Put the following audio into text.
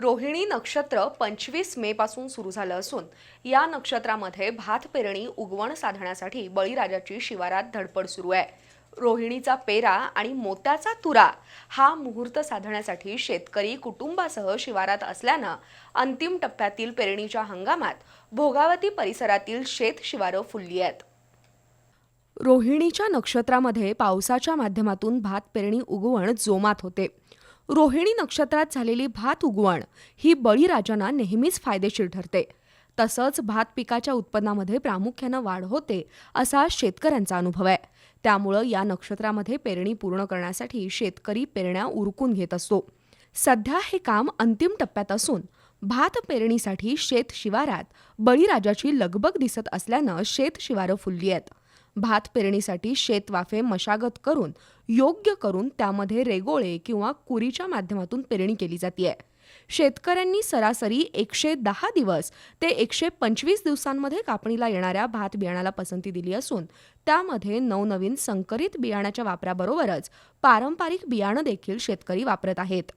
रोहिणी नक्षत्र 25 मे पासून सुरू झालं असून या नक्षत्रामध्ये भात पेरणी उगवण साधण्यासाठी बळीराजाची शिवारात धडपड सुरू आहे। रोहिणीचा पेरा आणि मोत्याचा तुरा हा मुहूर्त साधण्यासाठी शेतकरी कुटुंबासह शिवारात असल्यानं अंतिम टप्प्यातील पेरणीच्या हंगामात भोगावती परिसरातील शेत शिवारं फुलली आहेत। रोहिणीच्या नक्षत्रामध्ये पावसाच्या माध्यमातून भात पेरणी उगवण जोमात होते। रोहिणी नक्षत्रात झालेली भात उगवण ही बळीराजांना नेहमीच फायदेशीर ठरते। तसंच भात पिकाच्या उत्पन्नामध्ये प्रामुख्यानं वाढ होते असा शेतकऱ्यांचा अनुभव आहे। त्यामुळं या नक्षत्रामध्ये पेरणी पूर्ण करण्यासाठी शेतकरी पेरण्या उरकून घेत असतो। सध्या हे काम अंतिम टप्प्यात असून भात पेरणीसाठी शेत शिवारात बळीराजाची लगबग दिसत असल्यानं शेत शिवारं फुलली आहेत। भात पेरणीसाठी शेत वाफे मशागत करून योग्य करून त्यामध्ये रेगोळे किंवा कुरीच्या माध्यमातून पेरणी केली जाते। शेतकऱ्यांनी सरासरी 110 दिवस ते 125 दिवसांमध्ये कापणीला येणाऱ्या भात बियाणाला पसंती दिली असून त्यामध्ये नवनवीन संकरित बियाणाच्या वापराबरोबरच पारंपरिक बियाणं देखील शेतकरी वापरत आहेत।